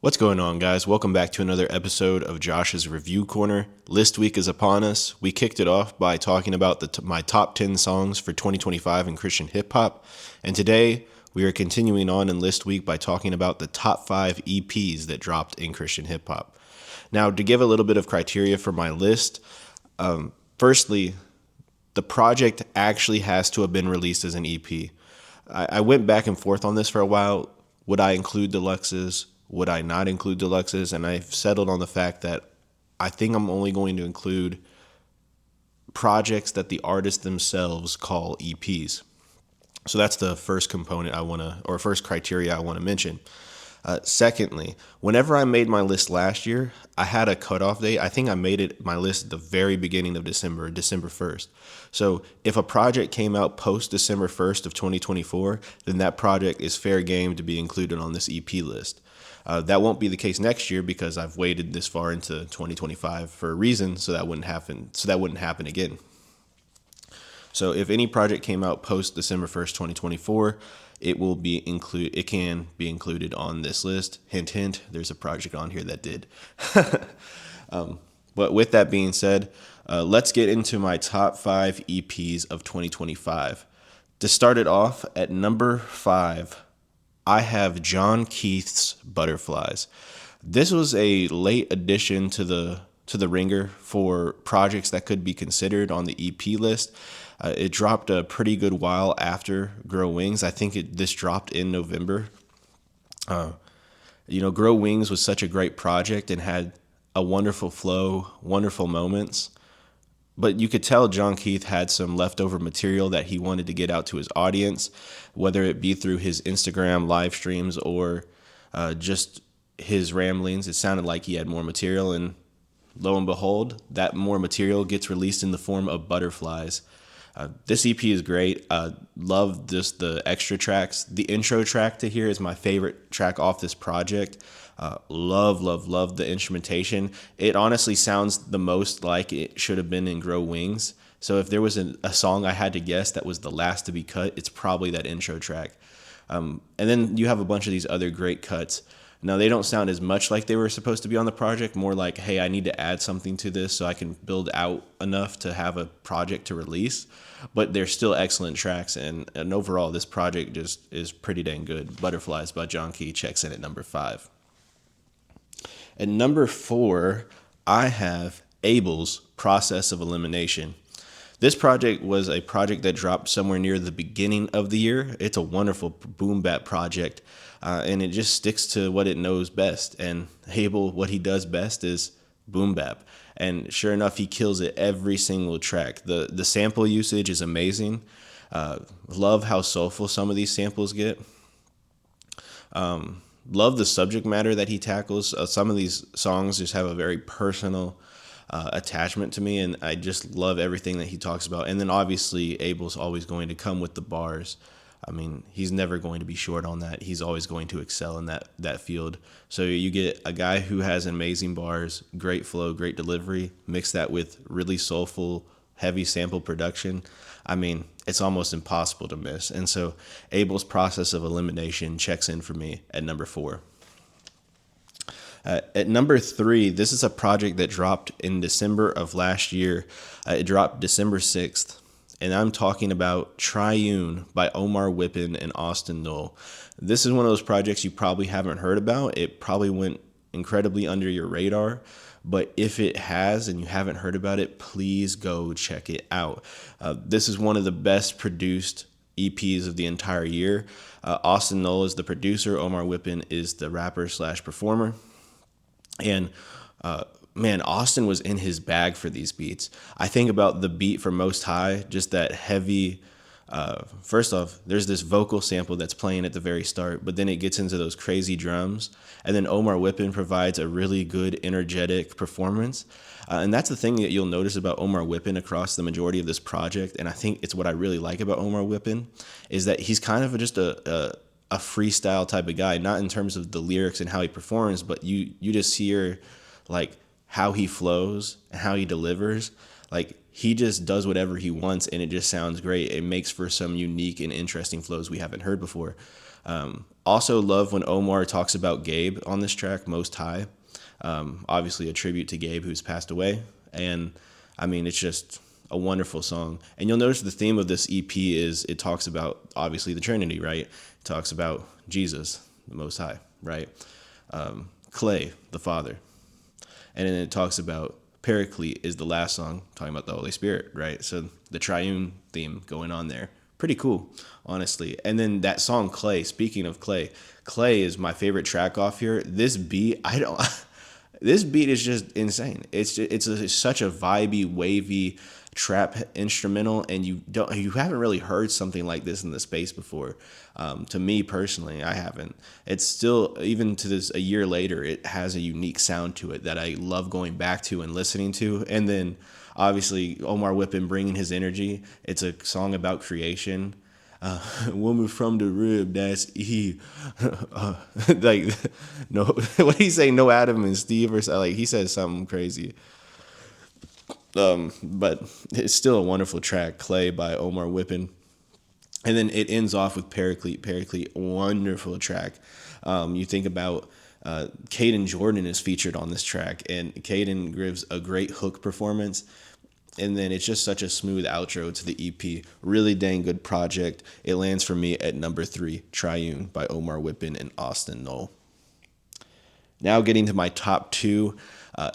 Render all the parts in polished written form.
What's going on, guys? Welcome back to another episode of Josh's Review Corner. List week is upon us. We kicked it off by talking about my top 10 songs for 2025 in Christian hip hop. And today we are continuing on in list week by talking about the top 5 EPs that dropped in Christian hip hop. Now, to give a little bit of criteria for my list, firstly, the project actually has to have been released as an EP. I went back and forth on this for a while. Would I include deluxes? Would I not include deluxes? And I've settled on the fact that I think I'm only going to include projects that the artists themselves call EPs. So that's the first component first criteria I want to mention. Secondly, whenever I made my list last year, I had a cutoff date. I think I made my list at the very beginning of December 1st. So if a project came out post December 1st of 2024, then that project is fair game to be included on this EP list. That won't be the case next year because I've waited this far into 2025 for a reason, so that wouldn't happen again. So if any project came out post December 1st, 2024, it can be included on this list. Hint, hint, there's a project on here that did. But with that being said, let's get into my top 5 EPs of 2025. To start it off, at number 5, I have Jon Keith's Butterflies. This was a late addition to the ringer for projects that could be considered on the EP list. It dropped a pretty good while after Grow Wings. I think this dropped in November. Grow Wings was such a great project and had a wonderful flow, wonderful moments. But you could tell Jon Keith had some leftover material that he wanted to get out to his audience, whether it be through his Instagram live streams or just his ramblings. It sounded like he had more material, and lo and behold, that more material gets released in the form of Butterflies. This EP is great. Love just the extra tracks. The intro track to here is my favorite track off this project. Love the instrumentation. It honestly sounds the most like it should have been in Grow Wings. So if there was a song I had to guess that was the last to be cut, it's probably that intro track. And then you have a bunch of these other great cuts. Now, they don't sound as much like they were supposed to be on the project, more like, hey, I need to add something to this so I can build out enough to have a project to release. But they're still excellent tracks, and overall, this project just is pretty dang good. Butterflies by Jon Keith checks in at number 5. At number 4, I have Aable's Process of Elimination. This project was a project that dropped somewhere near the beginning of the year. It's a wonderful boom bap project, and it just sticks to what it knows best. And Aable, what he does best is boom bap. And sure enough, he kills it every single track. The sample usage is amazing. Love how soulful some of these samples get. Love the subject matter that he tackles. Some of these songs just have a very personal attachment to me, and I just love everything that he talks about. And then obviously Aable's always going to come with the bars. I mean, he's never going to be short on that. He's always going to excel in that field. So you get a guy who has amazing bars, great flow, great delivery, mix that with really soulful, heavy sample production. I mean, it's almost impossible to miss. And so Aable's Process of Elimination checks in for me at number 4. At number 3, this is a project that dropped in December of last year. It dropped December 6th. And I'm talking about Triune by Omar, Whippin, and Knoll. This is one of those projects you probably haven't heard about. It probably went incredibly under your radar. But if it has and you haven't heard about it, please go check it out. This is one of the best produced EPs of the entire year. Knoll is the producer. Omar Whippin is the rapper / performer. And man, Austin was in his bag for these beats. I think about the beat for Most High, just that heavy. First off, there's this vocal sample that's playing at the very start, but then it gets into those crazy drums. And then Omar Whippin provides a really good, energetic performance. And that's the thing that you'll notice about Omar Whippin across the majority of this project. And I think it's what I really like about Omar Whippin is that he's kind of just a freestyle type of guy, not in terms of the lyrics and how he performs, but you just hear like how he flows and how he delivers. Like, he just does whatever he wants, and it just sounds great. It makes for some unique and interesting flows we haven't heard before. Also love when Omar talks about Gabe on this track, Most High. Obviously a tribute to Gabe, who's passed away. And I mean, it's just a wonderful song. And you'll notice the theme of this EP is it talks about, obviously, the Trinity, right? It talks about Jesus, the Most High, right? Clay, the Father. And then it talks about Paraclete is the last song, talking about the Holy Spirit, right? So the triune theme going on there. Pretty cool, honestly. And then that song Clay, speaking of Clay, Clay is my favorite track off here. This beat, this beat is just insane. Such a vibey, wavy trap instrumental, and you haven't really heard something like this in the space before. To me personally, I haven't. It's still, even to this a year later, it has a unique sound to it that I love going back to and listening to. And then obviously Omar Whippin bringing his energy. It's a song about creation. Woman from the rib, that's Eve. Like, no, what did he say? No Adam and Steve or something. Like, he says something crazy. But it's still a wonderful track, Clay by Omar Whippin. And then it ends off with Paraclete. Paraclete, wonderful track. You think about Caden Jordan is featured on this track, and Caden gives a great hook performance. And then it's just such a smooth outro to the EP. Really dang good project. It lands for me at number 3, Triune by Omar Whippin and Austin Knoll. Now getting to my top 2.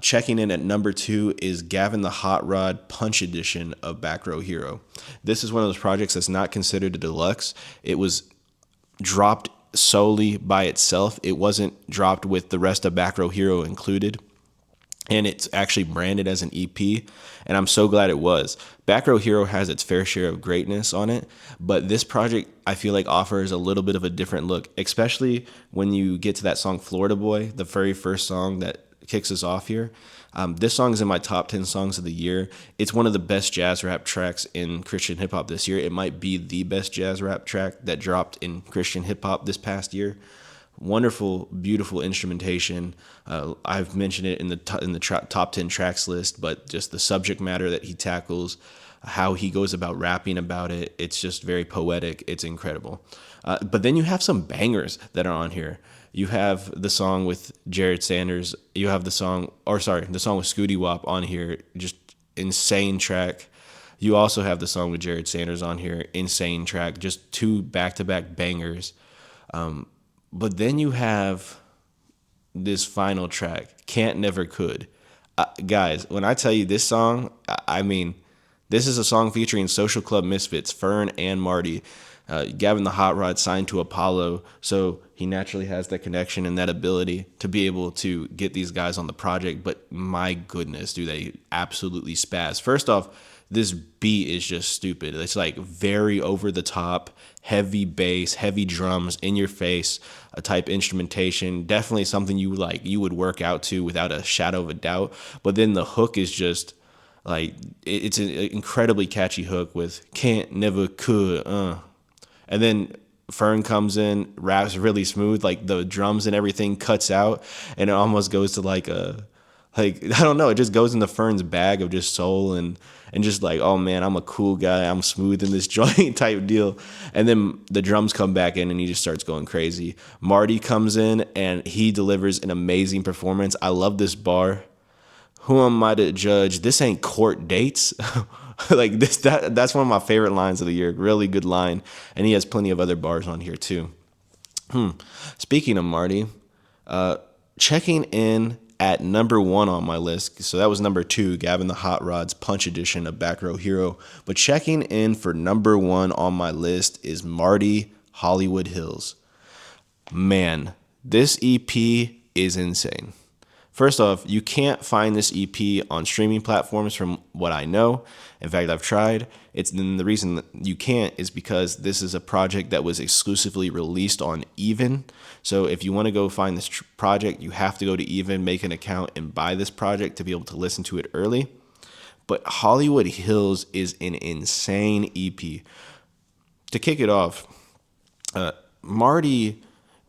Checking in at number 2 is Gavin the Hotrod Punch Edition of BACKROW Hero. This is one of those projects that's not considered a deluxe. It was dropped solely by itself. It wasn't dropped with the rest of BACKROW Hero included. And it's actually branded as an EP, and I'm so glad it was. BACKROW Hero has its fair share of greatness on it, but this project, I feel like, offers a little bit of a different look, especially when you get to that song Florida Boy, the very first song that kicks us off here. This song is in my top 10 songs of the year. It's one of the best jazz rap tracks in Christian hip-hop this year. It might be the best jazz rap track that dropped in Christian hip-hop this past year. Wonderful, beautiful instrumentation. I've mentioned it in the top 10 tracks list, but just the subject matter that he tackles, how he goes about rapping about it, it's just very poetic. It's incredible. But then you have some bangers that are on here. You have the song with Jared Sanders. You have the song with Scooty Wop on here. Just insane track. You also have the song with Jared Sanders on here. Insane track. Just 2 back-to-back bangers. But then you have this final track, Can't Never Could. Guys, when I tell you this song, I mean, this is a song featuring Social Club Misfits, Fern and Marty. Gavin the Hot Rod signed to Apollo, so he naturally has that connection and that ability to be able to get these guys on the project. But my goodness, do they absolutely spaz. First off, this beat is just stupid. It's like very over the top, heavy bass, heavy drums, in your face, a type instrumentation. Definitely something you would work out to without a shadow of a doubt. But then the hook is just like, it's an incredibly catchy hook with can't, never, could, And then Fern comes in, raps really smooth, like the drums and everything cuts out, and it almost goes to I don't know, it just goes into Fern's bag of just soul and just like, oh man, I'm a cool guy, I'm smooth in this joint type deal. And then the drums come back in and he just starts going crazy. Marty comes in and he delivers an amazing performance. I love this bar. Who am I to judge? This ain't court dates. Like this, that's one of my favorite lines of the year. Really good line. And he has plenty of other bars on here too. Speaking of Marty, checking in at number 1 on my list. So that was number 2, Gavin the Hot Rod's Punch Edition of BACKROW Hero. But checking in for number 1 on my list is Marty, Hollywood Hills. Man, this EP is insane. First off, you can't find this EP on streaming platforms from what I know. In fact, I've tried. The reason that you can't is because this is a project that was exclusively released on Even. So if you want to go find this project, you have to go to Even, make an account, and buy this project to be able to listen to it early. But Hollywood Hills is an insane EP. To kick it off, Marty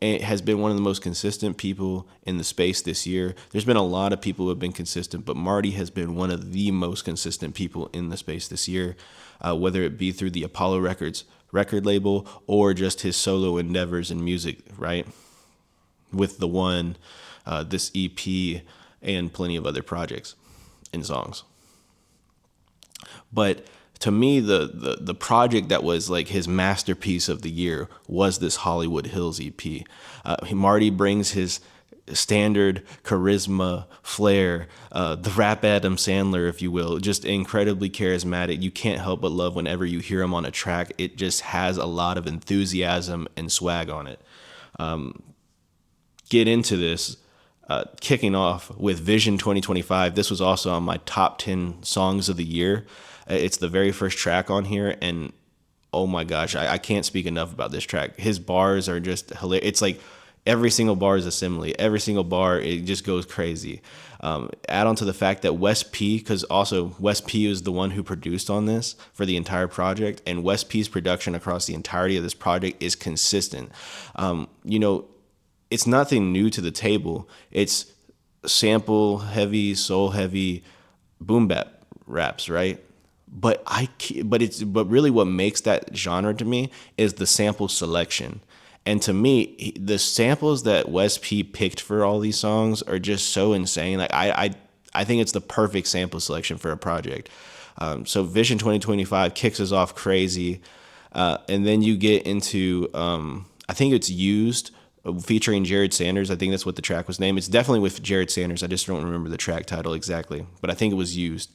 and has been one of the most consistent people in the space this year. There's been a lot of people who have been consistent, but Marty has been one of the most consistent people in the space this year, whether it be through the Apollo Records record label or just his solo endeavors in music, right? With the one, this EP, and plenty of other projects and songs. But to me, the project that was like his masterpiece of the year was this Hollywood Hills EP. Marty brings his standard charisma, flair, the rap Adam Sandler, if you will, just incredibly charismatic. You can't help but love whenever you hear him on a track. It just has a lot of enthusiasm and swag on it. Get into this, kicking off with Vision 2025. This was also on my top 10 songs of the year. It's the very first track on here, and oh my gosh, I can't speak enough about this track. His bars are just hilarious. It's like every single bar is a simile. Every single bar, it just goes crazy. Add on to the fact that Wes P, because also Wes P is the one who produced on this for the entire project, and Wes P's production across the entirety of this project is consistent. It's nothing new to the table. It's sample heavy, soul heavy, boom bap raps, right? But really what makes that genre to me is the sample selection. And to me, the samples that Wes P picked for all these songs are just so insane. Like I think it's the perfect sample selection for a project. So Vision 2025 kicks us off crazy, and then you get into I think it's Used, featuring Jared Sanders. I think that's what the track was named. It's definitely with Jared Sanders. I just don't remember the track title exactly, but I think it was Used.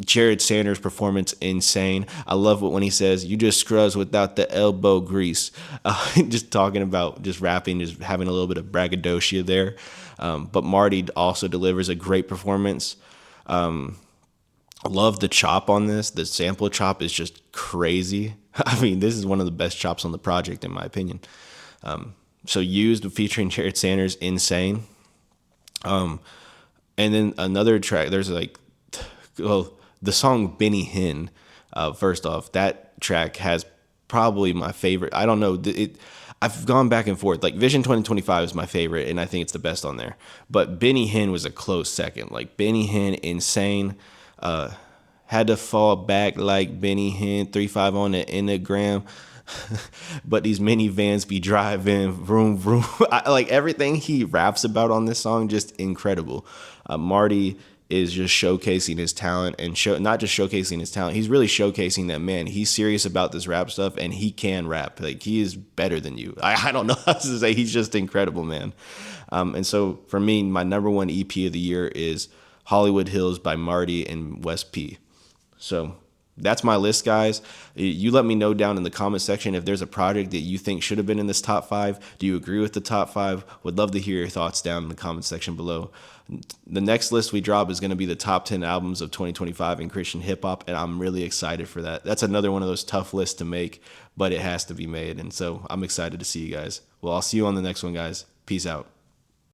Jared Sanders' performance, insane. I love it when he says, "You just scrubs without the elbow grease." Just talking about just rapping, just having a little bit of braggadocio there. But Marty also delivers a great performance. Love the chop on this. The sample chop is just crazy. I mean, this is one of the best chops on the project, in my opinion. So Used, featuring Jared Sanders, insane. And then another track, there's the song Benny Hinn. First off, that track has probably my favorite. I don't know. I've gone back and forth. Like Vision 2025 is my favorite, and I think it's the best on there. But Benny Hinn was a close second. Like Benny Hinn, insane. Had to fall back like Benny Hinn, 3-5 on the Enneagram. But these minivans be driving, vroom, vroom. Like everything he raps about on this song, just incredible. Marty is just showcasing his talent, and not just showcasing his talent. He's really showcasing that, man, he's serious about this rap stuff, and he can rap. Like, he is better than you. I don't know how to say. He's just incredible, man. And so for me, my number one EP of the year is Hollywood Hills by Marty and Wes P. So that's my list, guys. You let me know down in the comment section if there's a project that you think should have been in this top 5. Do you agree with the top 5? Would love to hear your thoughts down in the comment section below. The next list we drop is going to be the top 10 albums of 2025 in Christian hip hop, and I'm really excited for that. That's another one of those tough lists to make, but it has to be made, and so I'm excited to see you guys. Well, I'll see you on the next one, guys. Peace out.